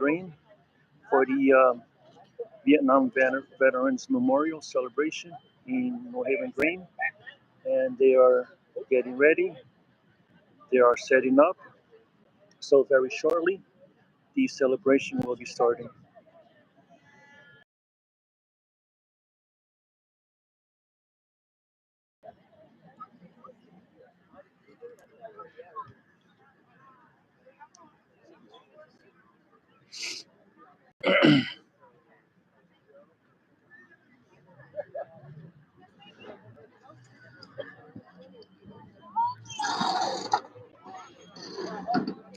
Green for the Vietnam Veterans Memorial Celebration in New Haven Green, and they are getting ready. They are setting up. So very shortly, the celebration will be starting.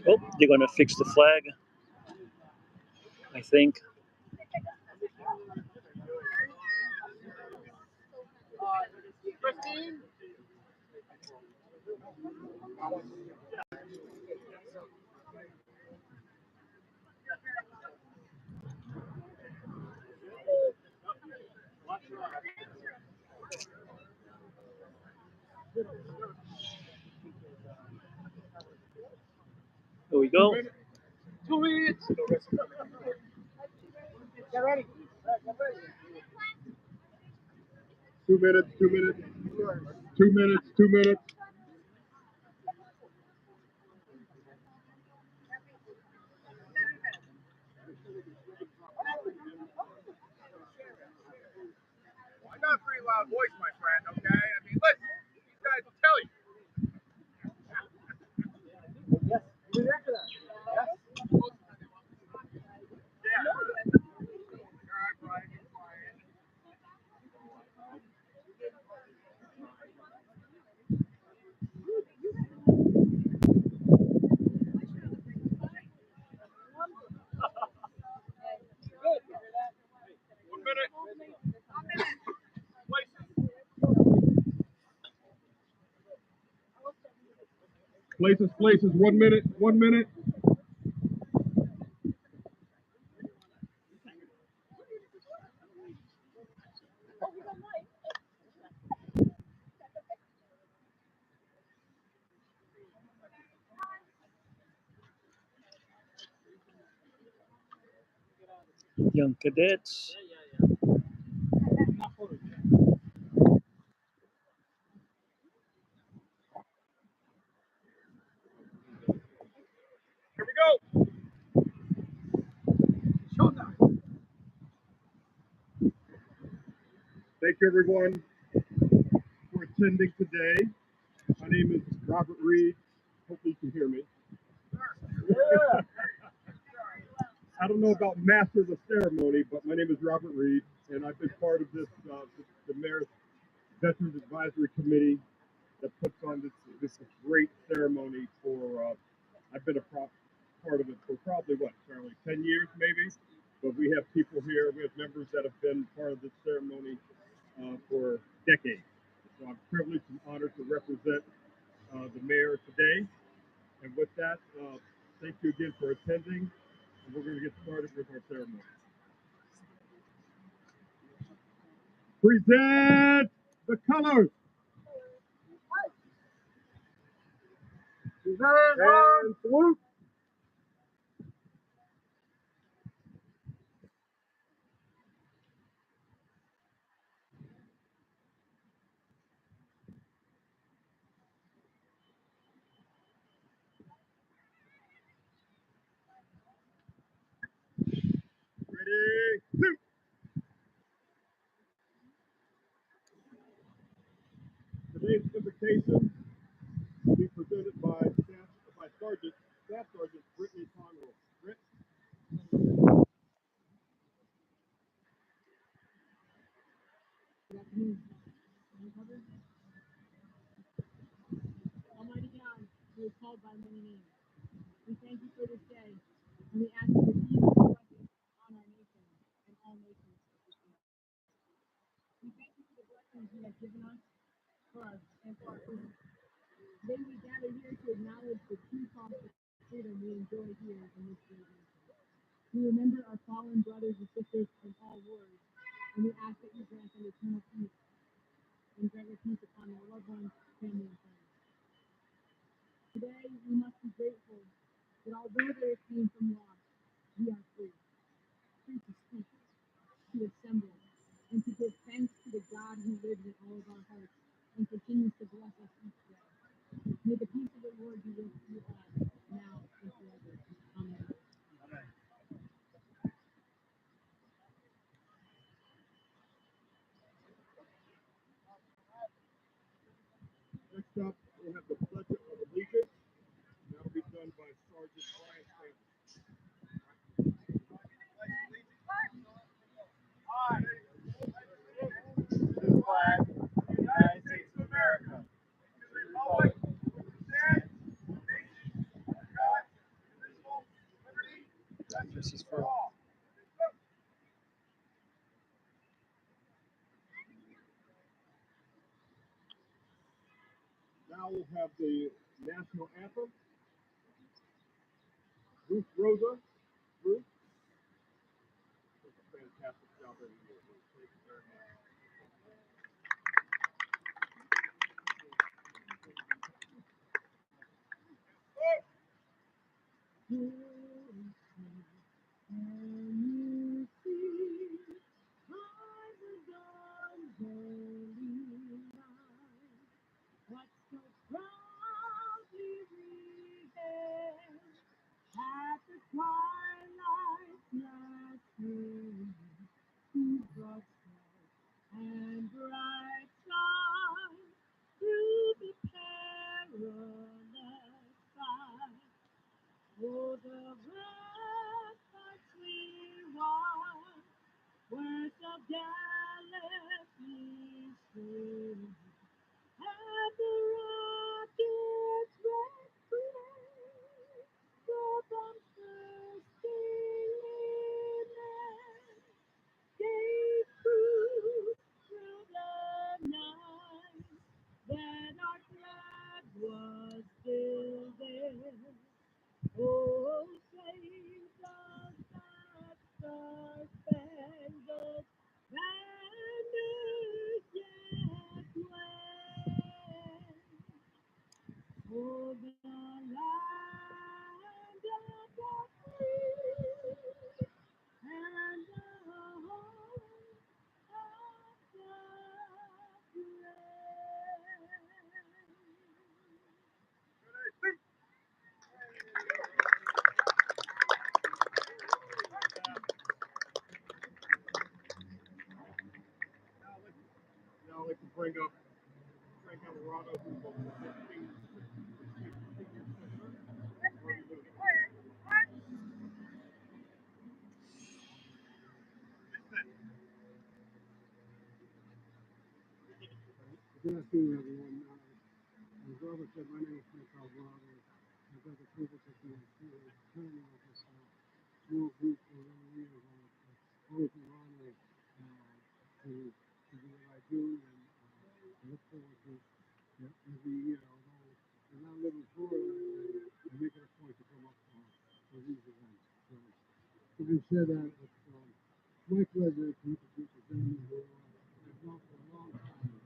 Oh, they're gonna fix the flag, I think. Here we go. 2 minutes. Get ready. 2 minutes, 2 minutes, 2 minutes, 2 minutes. I got a pretty loud voice, my friend, okay? I mean, listen, these guys will tell you. Yes, we're there for that. Yes. Yeah. All right, Brian, you're quiet. One minute. Places, places, 1 minute, 1 minute. Young cadets. Here we go. Showtime. Thank you, everyone, for attending today. My name is Robert Reed. Hopefully you can hear me. Yeah. I don't know about master of the ceremony, but my name is Robert Reed, and I've been part of this, the Mayor's Veterans Advisory Committee that puts on this great ceremony for, I've been part of it for probably, what, Charlie, 10 years maybe? But we have people here, we have members that have been part of this ceremony for decades. So I'm privileged and honored to represent the mayor today. And with that, thank you again for attending. And we're going to get started with our ceremony. Present the colors. And salute. Ready, shoot. Today's invocation will be presented by Staff Sergeant Brittany Conroy. Britt. Good afternoon. Almighty God, who is called by many names, we thank you for this day, and we ask you to keep your blessings on our nation and all nations of this world. We thank you for the blessings you have given us, for us, and for our freedom. Today we gather here to acknowledge the true cost of freedom we enjoy here in this great nation. We remember our fallen brothers and sisters in all wars, and we ask that you grant them eternal peace and grant your peace upon their loved ones, family, and friends. Today, we must be grateful that although there is pain from loss, we are free, free to speak, to assemble, and to give thanks to the God who lives in all of our hearts and continues to bless us each day. May the peace of the Lord be with you all, now and forever. Amen. Next up, we'll have the Pledge of Allegiance. That'll be done by Sergeant Brian Sanders. Flag, United States of America, to the republic, stands, one nation, under God, indivisible, liberty, and justice for all. Now we'll have the national anthem. Ruth Rosa. Ruth. Does a fantastic job every year. Ruth. Thank you very much. And you see by the dawn's early light what so proudly we hailed at the twilight's last gleaming, who brought joy and bright sunshine through the perilous fight. Oh, the ramparts we won were so gallantly stood, and the rocket's red blaze the bombs bursting in gave proof through the night that our flag was still there. Oh, save us that star-spangled banner yet waves. For the land of the free and the home of the brave. Now I'd like to bring up Frank Alvarado, who's the visiting senior senator. Good afternoon, everyone. As Robert said, my name is Frank Alvarado. I've got the privilege of being chairman of this small group for many years, and it's always an honor to do what I do, and I look forward to every year. Although I'm not living for it, I make it a point to come up for these events. So, having said that, it's my pleasure to introduce a gentleman who I've known for a long time.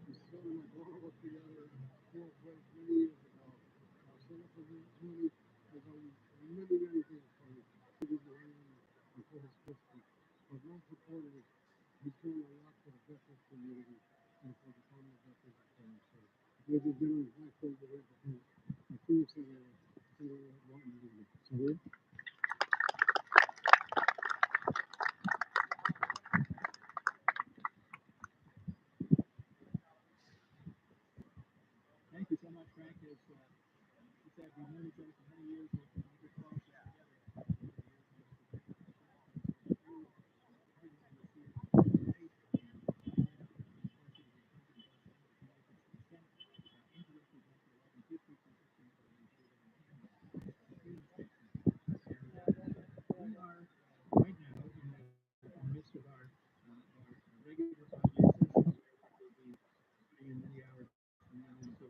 We started my growing up together in fourth grade many years ago. Senator Rooney has done many things for me, for and for his district. But most importantly, he's doing a lot for the veterans community and for the Department of Veterans Affairs. So, ladies and gentlemen, it's my pleasure to introduce our senior Senator Martin Rooney. So here. Thank you so much, Frank. As you said, we've known each other for many years. We've crossed together. We are right now in the midst of our regular 5-year session. We'll be putting in many hours from now until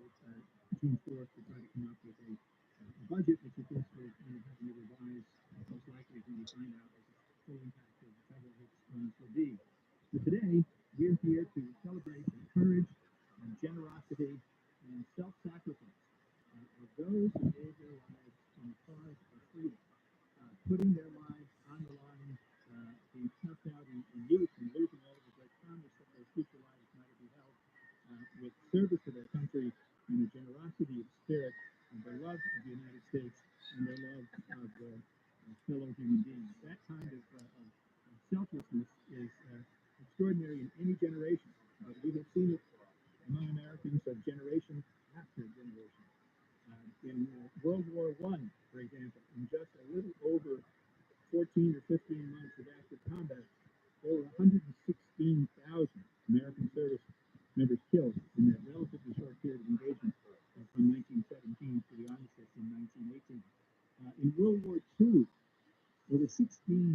June 4th to try to come up with a budget, which of course we're going to have to revise most likely when we find out what the full impact of the federal funds will be. But today, we're here to celebrate the courage and generosity and self-sacrifice of those who gave their lives in the cause of putting their lives on the line, being snuffed out in youth and losing all of the great promise that their future lives might be held with service to their country and the generosity of spirit and their love of the United States and their love of their fellow human beings. That kind of selflessness is extraordinary in any generation. But we have seen it among Americans of generation after generation. In World War I, for example, in just a little over 14 or 15 months of active combat, there were 116,000 American service members killed in that relatively short period of engagement from 1917 to the armistice in 1918. In World War II, over 16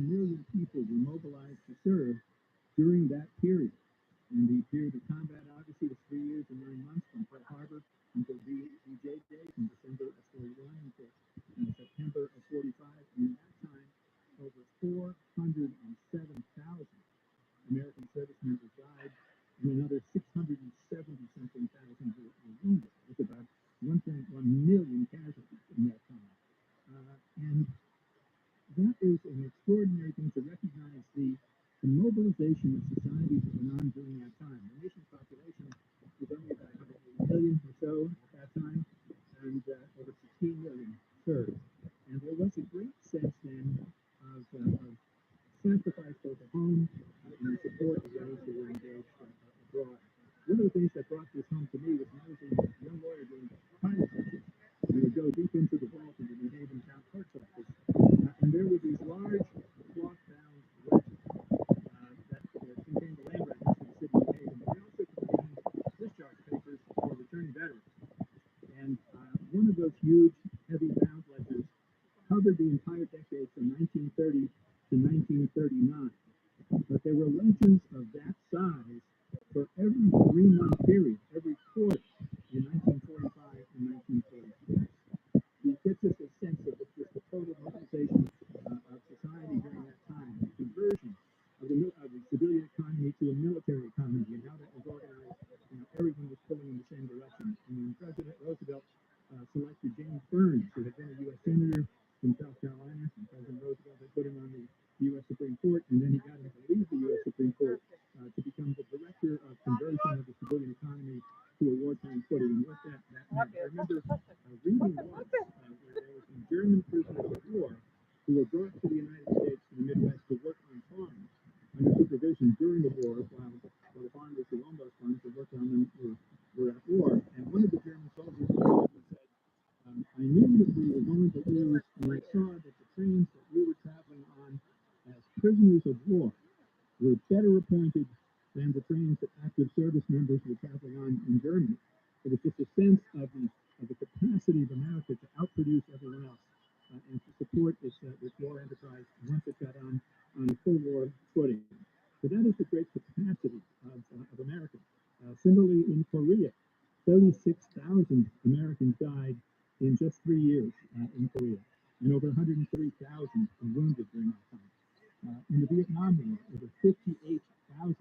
million people were mobilized to serve during that period. And the period of combat, obviously, was 3 years and 9 months from Pearl Harbor until VJ Day, from December of 41 until September of 45. And in that time, over 407,000 American service members died, and another 670 something thousand were wounded, with about 1.1 million casualties in that time. And that is an extraordinary thing to recognize the mobilization of society that went on during that time. The nation's population was only about 180 million or so at that time, and over 16 million served. And there was a great sense then of sacrifice both at home and support of those who were engaged abroad. One of the things that brought this home to me was when I was a young lawyer doing private cases. We would go deep into the vault of the New Haven Town Clerk's office, and there were these large cloth-bound ledgers that contained the land records for the city of New Haven, but they also contained discharge papers for returning veterans. And one of those huge, heavy bound ledgers covered the entire decade from 1930 to 1939. But there were ledgers of that size for every 3-month period, every quarter in 1945 and 1946. It gives us a sense of just the total mobilization of society during that time, the conversion of the civilian economy to a military economy, and how that was organized. Everyone was pulling in the same direction. And when President Roosevelt selected James Burns, who had been a U.S. Senator from South Carolina, and President Roosevelt had put him on the U.S. Supreme Court, and then he got him to leave the U.S. Supreme Court to become the director of conversion of the civilian economy to a wartime footing. And what that meant, I remember reading once where there were some German prisoners of war who were brought to the United States from the Midwest to work on farms under supervision during the war, while the farmers who owned those farms who worked on them were at war. And one of the German soldiers said, I knew that we were going to lose when I saw that the trains that we were traveling on as prisoners of war were better appointed than the trains that active service members were traveling on in Germany. It was just a sense of the capacity of America to outproduce everyone else and to support this war enterprise once it got on a full war footing. So that is the great capacity of America. Similarly, in Korea, 36,000 Americans died in just 3 years in Korea, and over 130,000 were wounded during that time. In the Vietnam War, over 58,000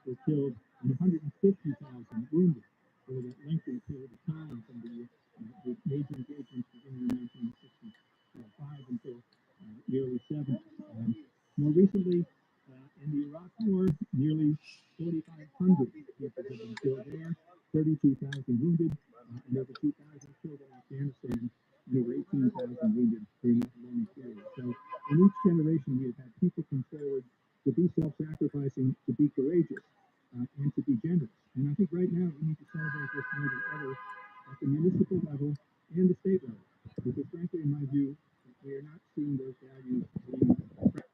were killed and 150,000 wounded over that lengthy period of time from the major engagements beginning in 1965 until the early 70s. More recently, in the Iraq War, nearly 4,500 people have been killed there, 32,000 wounded, and over 2,000 killed in Afghanistan, and over 18,000 wounded during that long period. So in each generation, we have had people come forward to be self-sacrificing, to be courageous, and to be generous. And I think right now we need to celebrate this more than ever at the municipal level and the state level. Because frankly, in my view, we are not seeing those values being practiced.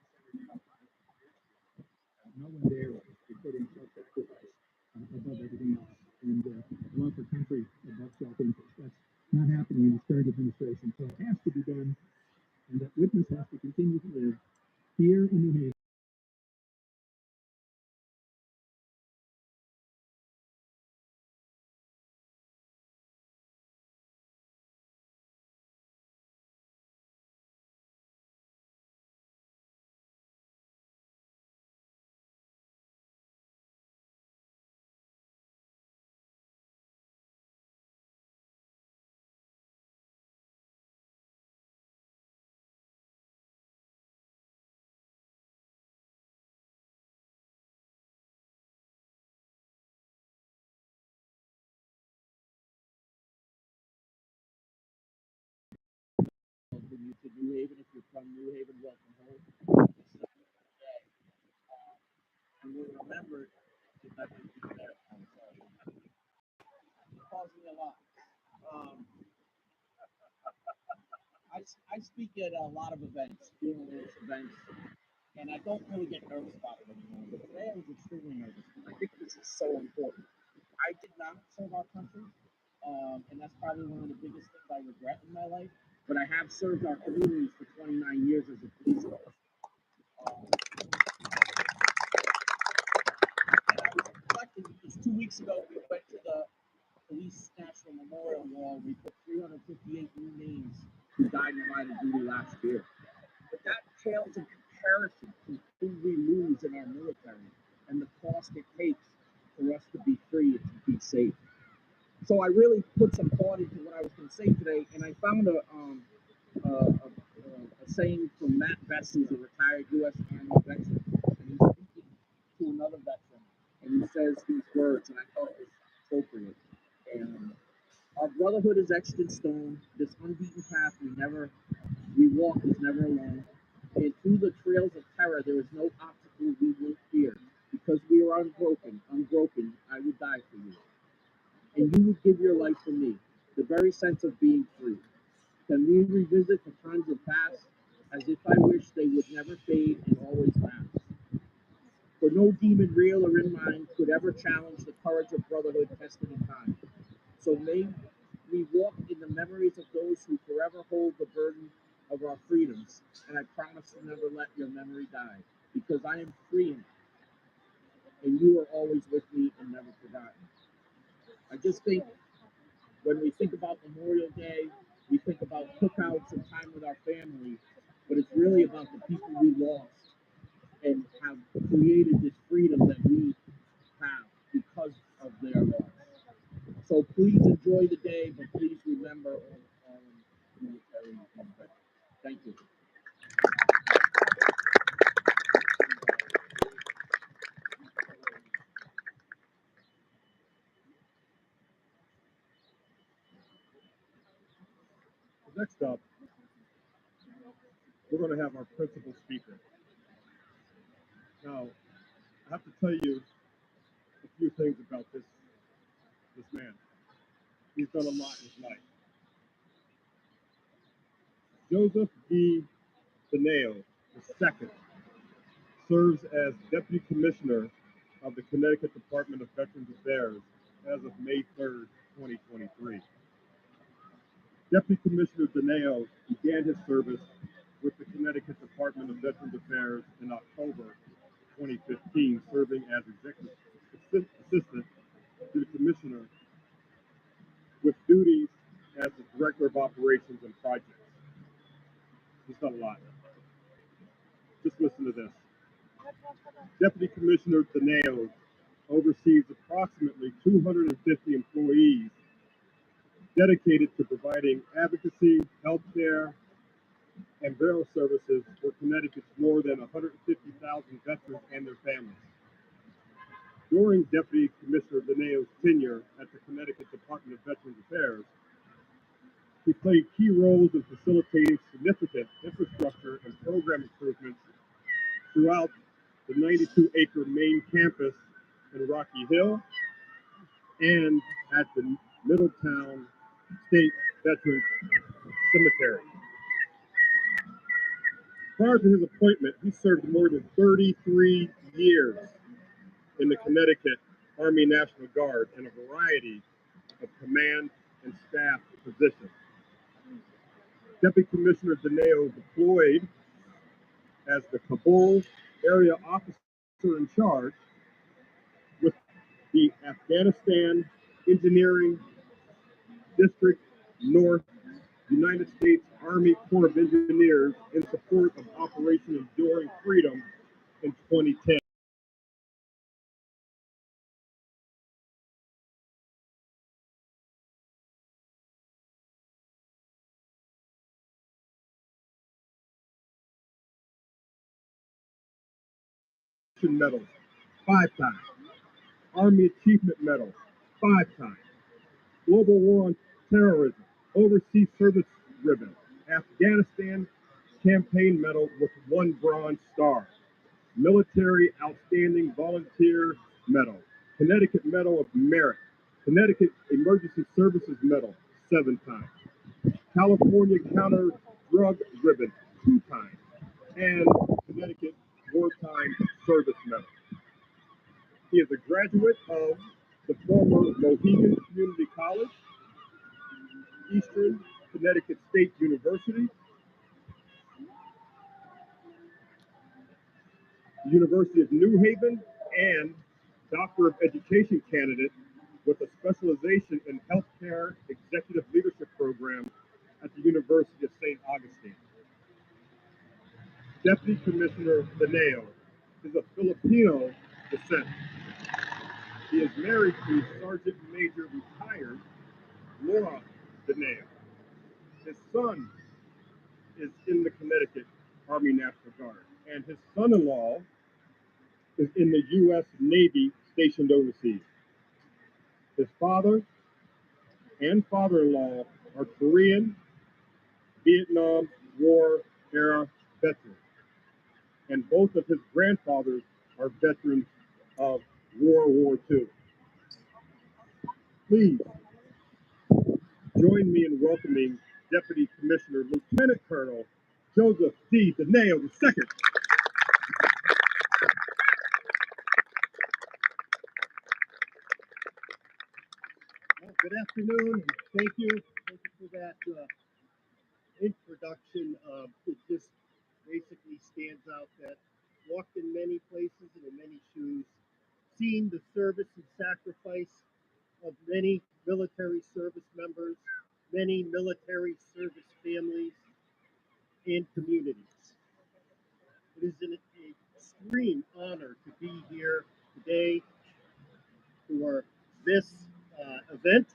No one there is putting self-sacrifice above everything else, and love for country above self-interest. That's not happening in this current administration. So it has to be done, and that witness has to continue to live here in New Haven. welcome you to New Haven. If you're from New Haven, welcome home. And we'll remember to never be there. Causing a lot. I speak at a lot of events, funerals, events, and I don't really get nervous about it anymore. But today I was extremely nervous. I think this is so important. I did not serve our country, and that's probably one of the biggest things I regret in my life. But I have served our communities for 29 years as a police officer. And I was reflecting because 2 weeks ago we went to the Police National Memorial Wall. We put 358 new names who died in line of duty last year. But that pales in comparison to who we lose in our military and the cost it takes for us to be free and to be safe. So I really put some thought into what I was going to say today, and I found a saying from Matt Best, who's a retired U.S. Army veteran, and he's speaking to another veteran, and he says these words, and I thought it was appropriate. And our brotherhood is etched in stone. This unbeaten path we walk is never alone. And through the trails of terror, there is no obstacle we won't fear. Because we are unbroken, I would die for you. And you would give your life for me, the very sense of being free. Can we revisit the times of past, as if I wish they would never fade and always last? For no demon real or in mind could ever challenge the courage of brotherhood tested in time. So may we walk in the memories of those who forever hold the burden of our freedoms, and I promise to never let your memory die, because I am free in it, and you are always with me and never forgotten. I just think when we think about Memorial Day, we think about cookouts and time with our family, but it's really about the people we lost and have created this freedom that we have because of their loss. So please enjoy the day, but please remember all military and veterans. Thank you. Next up, we're going to have our principal speaker. Now, I have to tell you a few things about this man. He's done a lot in his life. Joseph D. Danao II serves as Deputy Commissioner of the Connecticut Department of Veterans Affairs as of May 3rd, 2023. Deputy Commissioner Danao began his service with the Connecticut Department of Veterans Affairs in October 2015, serving as Executive Assistant to the Commissioner with duties as the Director of Operations and Projects. He's done a lot. Just listen to this. Deputy Commissioner Danao oversees approximately 250 employees dedicated to providing advocacy, healthcare, and burial services for Connecticut's more than 150,000 veterans and their families. During Deputy Commissioner Danao's tenure at the Connecticut Department of Veterans Affairs, he played key roles in facilitating significant infrastructure and program improvements throughout the 92-acre main campus in Rocky Hill and at the Middletown State Veterans Cemetery. Prior to his appointment, he served more than 33 years in the Connecticut Army National Guard in a variety of command and staff positions. Deputy Commissioner Danao deployed as the Kabul area officer in charge with the Afghanistan Engineering District North United States Army Corps of Engineers in support of Operation Enduring Freedom in 2010. Medals 5 times, Army Achievement Medal 5 times, Global War on Terrorism, Overseas Service Ribbon, Afghanistan Campaign Medal with 1 Bronze Star, Military Outstanding Volunteer Medal, Connecticut Medal of Merit, Connecticut Emergency Services Medal 7 times, California Counter Drug Ribbon 2 times, and Connecticut Wartime Service Medal. He is a graduate of the former Mohegan Community College, Eastern Connecticut State University, the University of New Haven, and Doctor of Education candidate with a specialization in healthcare executive leadership program at the University of St. Augustine. Deputy Commissioner Daneo is of Filipino descent. He is married to Sergeant Major retired Laura Daneo. His son is in the Connecticut Army National Guard, and his son-in-law is in the U.S. Navy stationed overseas. His father and father-in-law are Korean, Vietnam War era veterans, and both of his grandfathers are veterans of World War II. Please join me in welcoming Deputy Commissioner Lieutenant Colonel Joseph D. Daneo II. Well, good afternoon. Thank you. Thank you for that introduction. It just basically stands out that walked in many places and in many shoes, seen the service and sacrifice of many military service members, many military service families and communities. It is an extreme honor to be here today for this event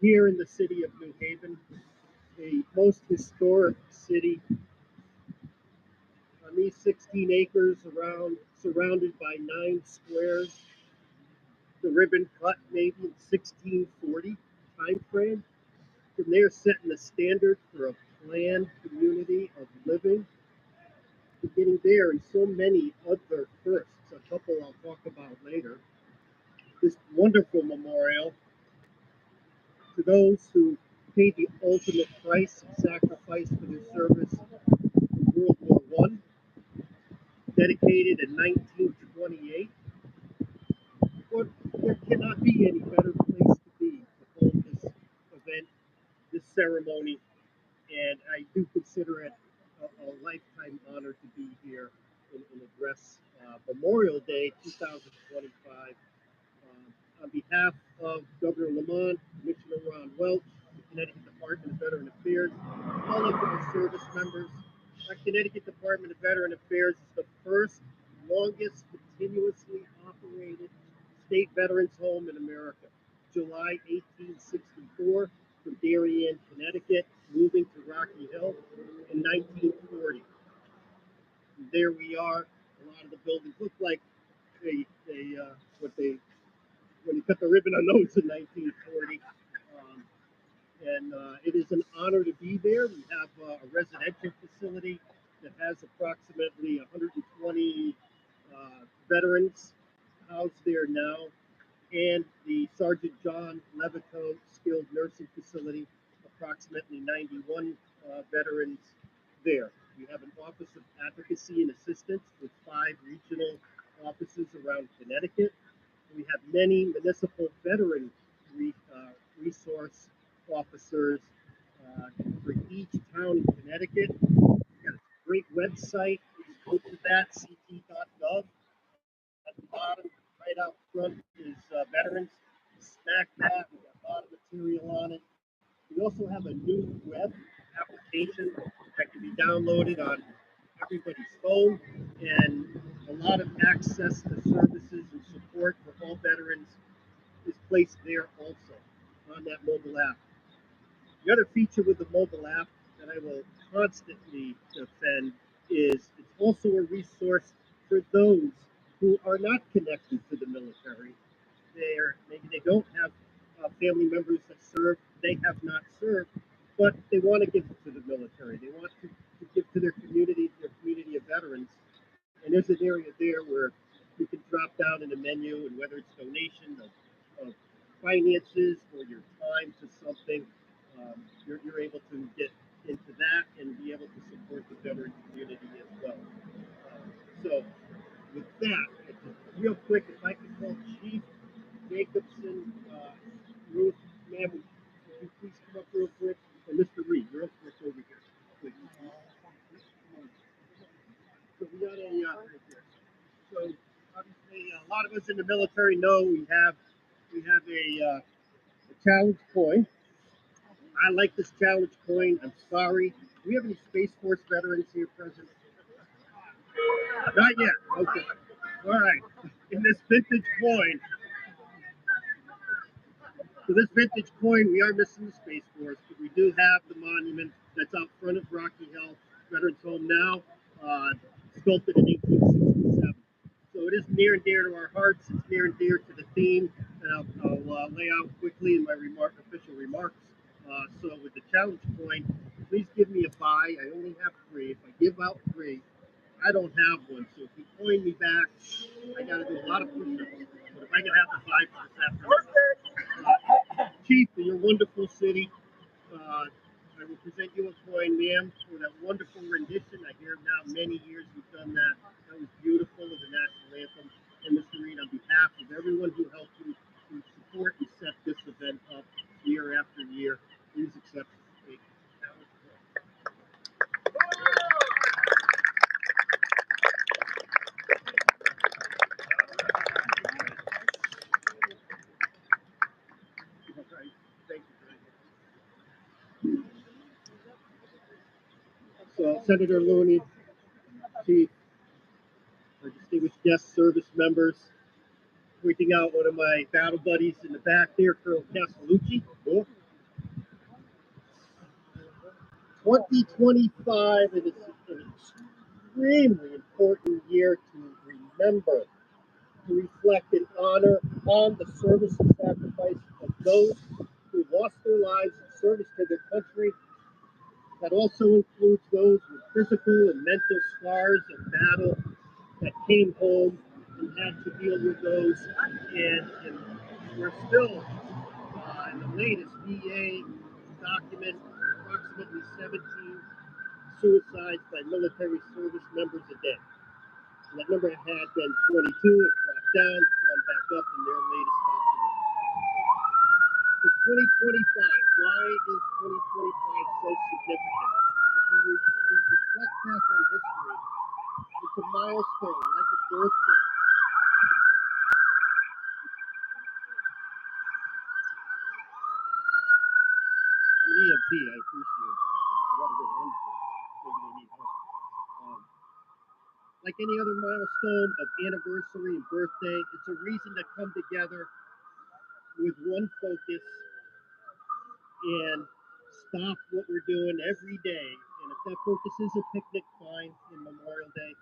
here in the city of New Haven, a most historic city on these 16 acres surrounded by 9 squares. The ribbon cut maybe in 1640 time frame. From there setting the standard for a planned community of living, beginning there and so many other firsts, a couple I'll talk about later. This wonderful memorial to those who paid the ultimate price and sacrifice for their service in World War I, dedicated in 1928. Well, there cannot be any better place to be to hold this event, this ceremony, and I do consider it a lifetime honor to be here and address Memorial Day 2025. On behalf of Governor Lamont, Commissioner Ron Welch, the Connecticut Department of Veteran Affairs, all of our service members, our Connecticut Department of Veteran Affairs is the first longest continuously operated state veterans home in America. July 1864 from Darien, Connecticut, moving to Rocky Hill in 1940. And there we are. A lot of the buildings look like what they when he cut the ribbon on those in 1940. It is an honor to be there. We have a residential facility that has approximately 120 veterans housed there now, and the Sergeant John Levito Skilled Nursing Facility, approximately 91 veterans there. We have an Office of Advocacy and Assistance with 5 regional offices around Connecticut. We have many municipal veteran resource officers for each town in Connecticut. We've got a great website. Go to that, ct.gov. At the bottom, right out front, is veterans. Smack that. We've got a lot of material on it. We also have a new web application that can be downloaded on everybody's phone, and a lot of access to services and support for all veterans is placed there also on that mobile app. The other feature with the mobile app that I will constantly defend is it's also a resource for those who are not connected to the military. Maybe they don't have family members that serve, they have not served, but they want to give to the military. They want to give to their community of veterans. And there's an area there where you can drop down in the menu, and whether it's donation of finances or your time to something, you're able to get into that and be able to support the veteran community as well. So with that, real quick, if I could call Chief Jacobson, Ruth, ma'am, would you please come up real quick? And Mr. Reed, you're up next over here. Please. So we got a, so obviously a lot of us in the military know we have a challenge coin. I like this challenge coin. I'm sorry. Do we have any Space Force veterans here present? Not yet. Okay. All right. In this vintage coin, so this vintage coin, we are missing the Space Force, but we do have the monument that's out front of Rocky Hill Veterans Home now, sculpted in 1867. So it is near and dear to our hearts. It's near and dear to the theme that I'll lay out quickly in my official remarks. So with the challenge coin, please give me a buy. I only have 3. If I give out 3, I don't have one. So if you coin me back, I got to do a lot of push-ups. But if I can have the 5 for this afternoon. Chief, in your wonderful city, I will present you a coin, ma'am, for that wonderful rendition. I hear now many years you've done that. That was beautiful of the national anthem. And Mr. Reed, on behalf of everyone who helped you to support and set this event up year after year, please accept the challenge coin. All right. Thank you very much. So, Senator Looney, Chief, our distinguished guest service members, pointing out one of my battle buddies in the back there, Colonel Castellucci. Oh. 2025 is an extremely important year to remember, to reflect and honor on the service and sacrifice of those who lost their lives in service to their country. That also includes those with physical and mental scars of battle that came home and had to deal with those. And we're still, in the latest VA document, approximately 17 suicides by military service members a day. And that number had been 22, it dropped down, it's gone back up in their latest document. For 2025, why is 2025 so significant? If we reflect back on history, it's a milestone, like a birthday. I'm an EMT, I appreciate it. I want to go run for it. Maybe they need help. Like any other milestone of anniversary and birthday, it's a reason to come together with one focus and stop what we're doing every day. And if that focus is a picnic, fine, in Memorial Day,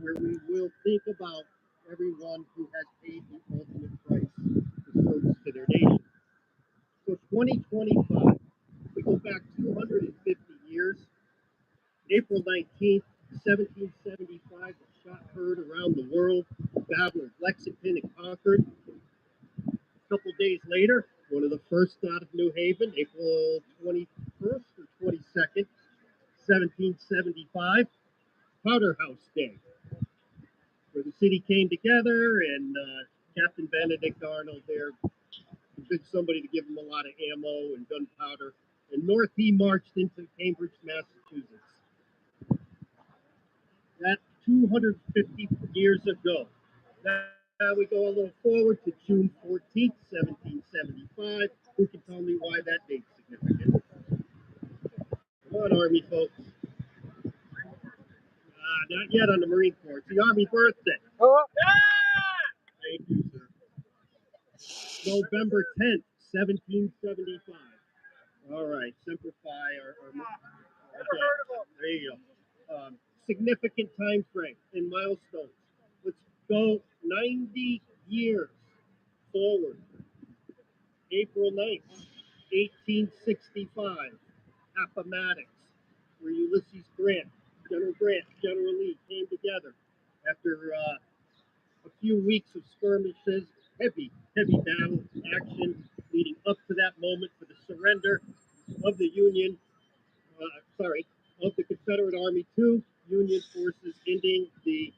where we will think about everyone who has paid the ultimate price for service to their nation. So 2025, we go back 250 years. April 19th, 1775, the shot heard around the world, the Battle of Lexington and Concord. A couple days later, one of the first out of New Haven, April 21st or 22nd, 1775, Powder House Day, where the city came together and Captain Benedict Arnold there convinced somebody to give him a lot of ammo and gunpowder. And north he marched into Cambridge, Massachusetts. That's 250 years ago. Now we go a little forward to June 14th, 1775. Who can tell me why that date's significant? Come on, Army folks. Not yet on the Marine Corps. It's the Army birthday. Thank you, sir. November 10th, 1775. All right, simplify okay, there you go. Significant time frame and milestones. Let's go 90 years forward. April 9th, 1865. Appomattox, where Ulysses Grant, General Lee came together after a few weeks of skirmishes, heavy battle action leading up to that moment for the surrender of the of the Confederate Army to Union forces, ending the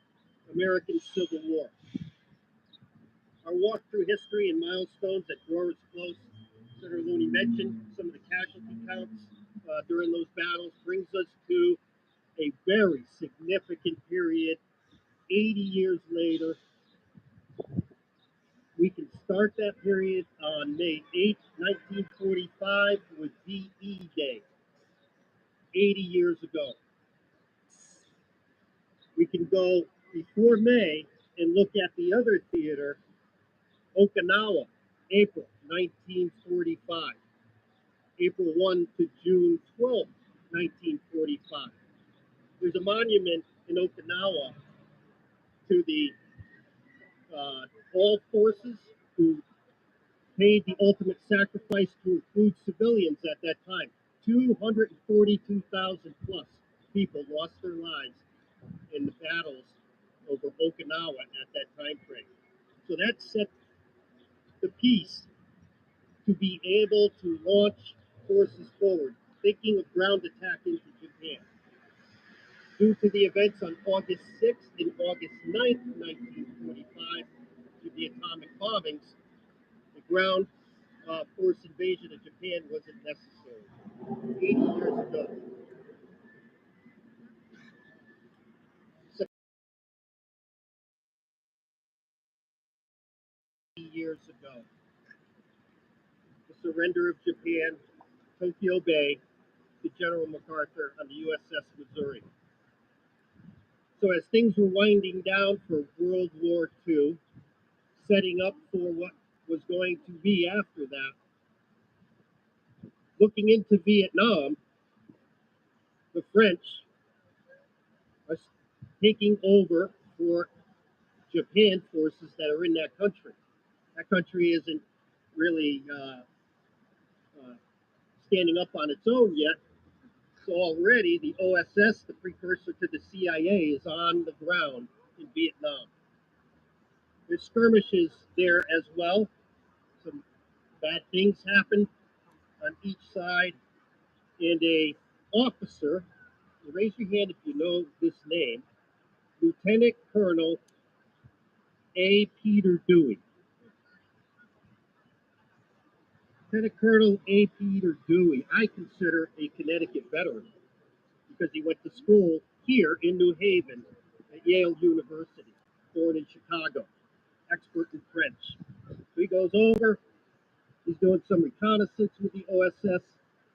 American Civil War. Our walk through history and milestones that draw us close. Senator Looney mentioned some of the casualty counts during those battles, brings us to a very significant period. 80 years later, we can start that period on May 8, 1945 with VE Day, 80 years ago. We can go before May and look at the other theater, Okinawa, April 1945. April 1 to June 12, 1945. There's a monument in Okinawa to the all forces who paid the ultimate sacrifice to include civilians at that time. 242,000 plus people lost their lives in the battles over Okinawa at that time frame. So that set the piece to be able to launch forces forward, thinking of ground attack into Japan. Due to the events on August 6th and August 9th, 1945, with the atomic bombings, the ground force invasion of Japan wasn't necessary. 80 years ago. 70 years ago. The surrender of Japan, Tokyo Bay, to General MacArthur on the USS Missouri. So as things were winding down for World War II, setting up for what was going to be after that, looking into Vietnam, the French are taking over for Japan forces that are in that country. That country isn't really standing up on its own yet. So already the OSS, the precursor to the CIA, is on the ground in Vietnam. There's skirmishes there as well. Some bad things happen on each side. And a officer, raise your hand if you know this name, Lieutenant Colonel A. Peter Dewey. Lieutenant Colonel A. Peter Dewey, I consider a Connecticut veteran because he went to school here in New Haven at Yale University, born in Chicago, expert in French. So he goes over, he's doing some reconnaissance with the OSS.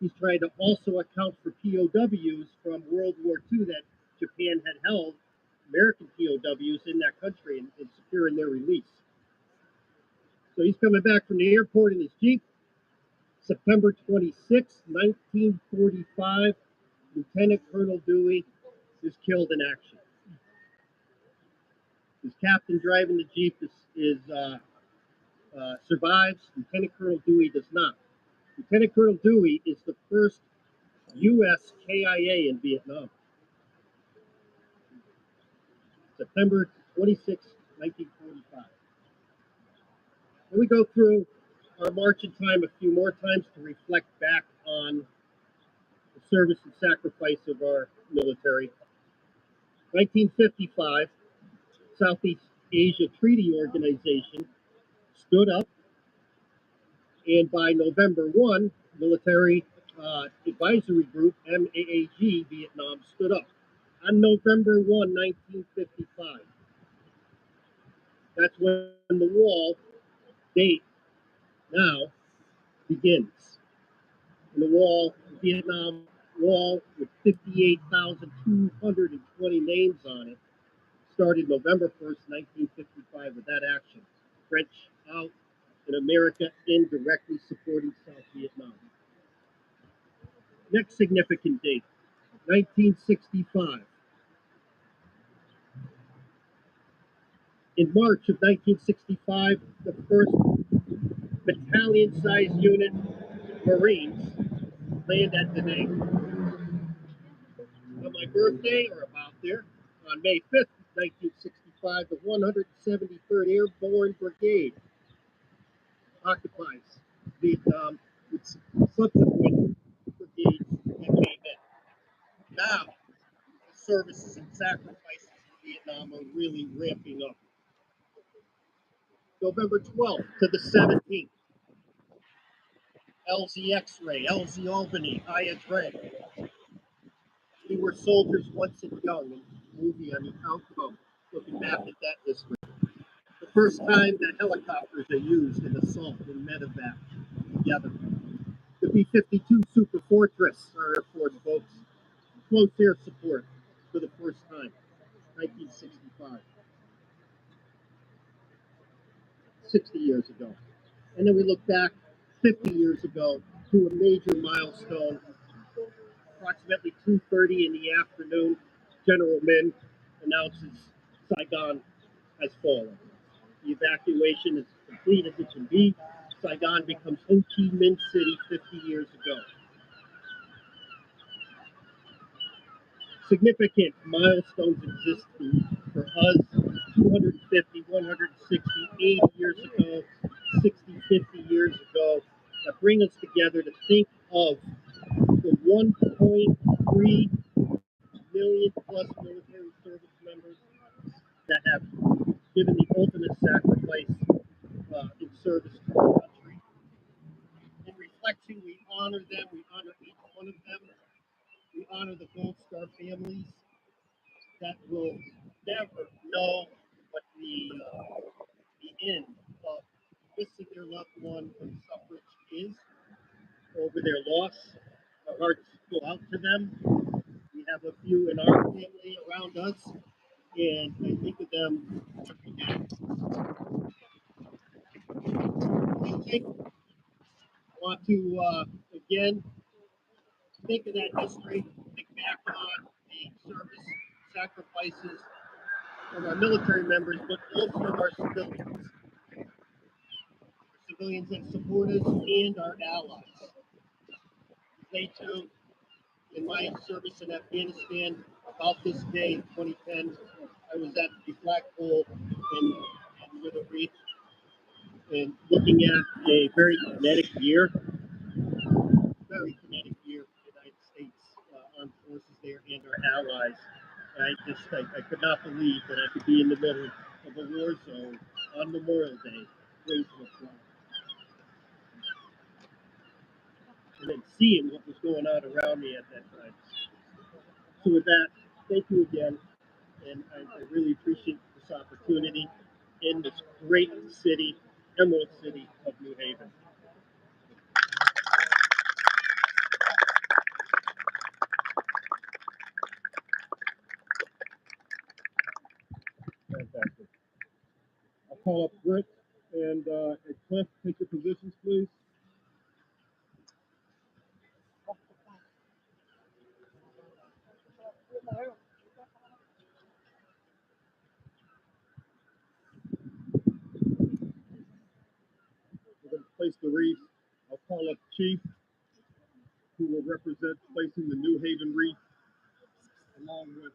He's trying to also account for POWs from World War II that Japan had held, American POWs in that country, and securing their release. So he's coming back from the airport in his Jeep. September 26, 1945, Lieutenant Colonel Dewey is killed in action. His captain driving the Jeep survives. Lieutenant Colonel Dewey does not. Lieutenant Colonel Dewey is the first U.S. KIA in Vietnam. September 26, 1945. Then we go through our march in time a few more times to reflect back on the service and sacrifice of our military. 1955, Southeast Asia Treaty Organization stood up, and by November 1, Military Advisory Group, MAAG, Vietnam, stood up. On November 1, 1955, that's when the wall date now begins. And the wall, Vietnam wall with 58,220 names on it, started November 1st, 1955 with that action. French out and America in directly supporting South Vietnam. Next significant date, 1965. In March of 1965, the first battalion-sized unit, Marines, land at Da Nang. On my birthday, or about there, on May 5th, 1965, the 173rd Airborne Brigade occupies Vietnam with subsequent brigades that came in. Now, the services and sacrifices in Vietnam are really ramping up. November 12th to the 17th, LZ X-Ray, LZ Albany, Hyatt Red. We were soldiers once and young, and movie on the outcome, looking back at that history. The first time that helicopters are used in assault and medevac together. The B-52 Super Fortress, our Air Force folks, close air support for the first time, 1965. 60 years ago. And then we look back 50 years ago to a major milestone. Approximately 2:30 in the afternoon, General Min announces Saigon has fallen. The evacuation is complete as it can be. Saigon becomes Ho Chi Minh City 50 years ago. Significant milestones exist for us 250, 160, 80 years ago, 60, 50 years ago, that bring us together to think of the 1.3 million plus military service members that have given the ultimate sacrifice in service to our country. In reflection, we honor them, we honor each one of them, we honor the Gold Star families that will never know what the end of missing their loved one and suffrage is over their loss. Our hearts go out to them. We have a few in our family around us, and I think of them every day. I want to again think of that history, think back on the service sacrifices of our military members, but also of our civilians. Our civilians that support us and our allies. They too, in my service in Afghanistan, about this day in 2010, I was at the flagpole and with a wreath and looking at a very kinetic year for the United States Armed Forces there and our allies. And I could not believe that I could be in the middle of a war zone on Memorial Day, raising a flag. And then seeing what was going on around me at that time. So with that, thank you again. And I really appreciate this opportunity in this great city, Emerald City of New Haven. Fantastic. I'll call up Britt and Cliff, take your positions, please. We're going to place the wreath. I'll call up Chief, who will represent placing the New Haven wreath along with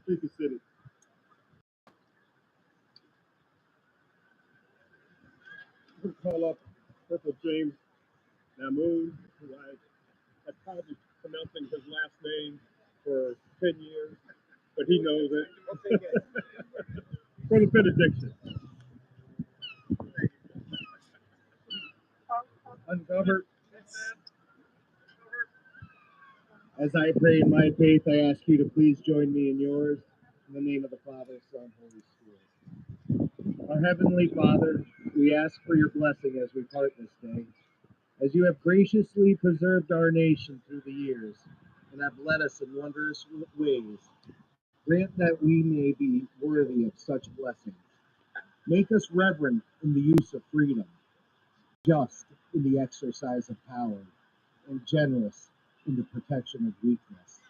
Please be seated. I'm going to call up Corporal James Namoon, who I've probably pronouncing his last name for 10 years, but he knows it. For the benediction. Uncovered. As I pray in my faith, I ask you to please join me in yours. In the name of the Father, Son, Holy Spirit. Our Heavenly Father, we ask for your blessing as we part this day. As you have graciously preserved our nation through the years and have led us in wondrous ways, grant that we may be worthy of such blessings. Make us reverent in the use of freedom, just in the exercise of power, and generous in the protection of weakness.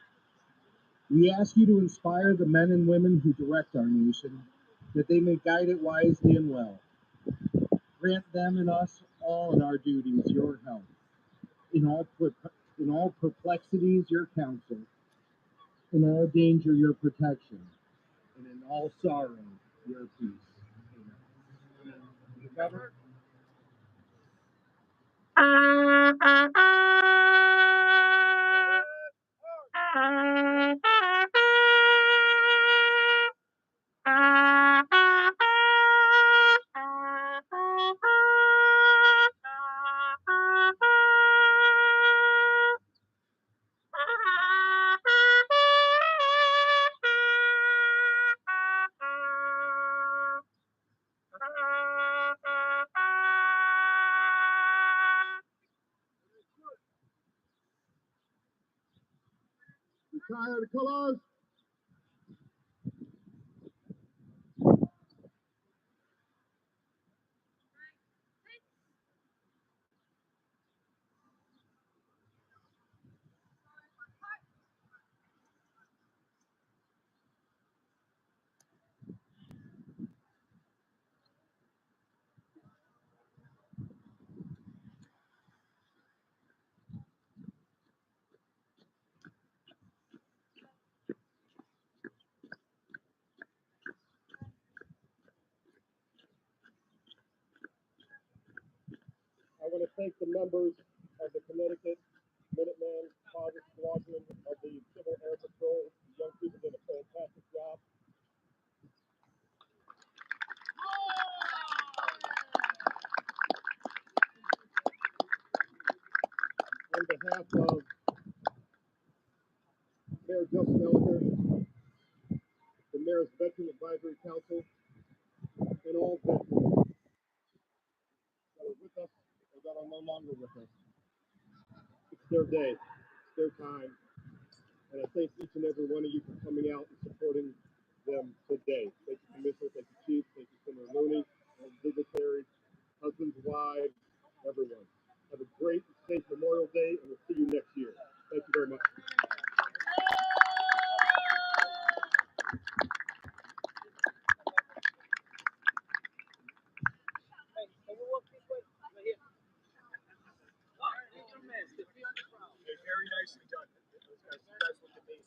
We ask you to inspire the men and women who direct our nation, that they may guide it wisely and well. Grant them and us all in our duties your help, in all perplexities your counsel, in all danger your protection, and in all sorrow your peace. Amen. You cover? Retire the colors. I want to thank the members of the Connecticut Minuteman Composite Squadron of the Civil Air Patrol. The young people did a fantastic job. On behalf of Mayor Justin Elicker, the Mayor's Veteran Advisory Council, and all veterans that are with us or that are no longer with us. It's their day, it's their time, and I thank each and every one of you for coming out and supporting them today. Thank you, Commissioner, thank you, Chief, thank you, Senator Looney, all the dignitaries, husbands, wives, everyone. Have a great and safe Memorial Day, and we'll see you next year. Thank you very much. Very nicely done. You guys look amazing.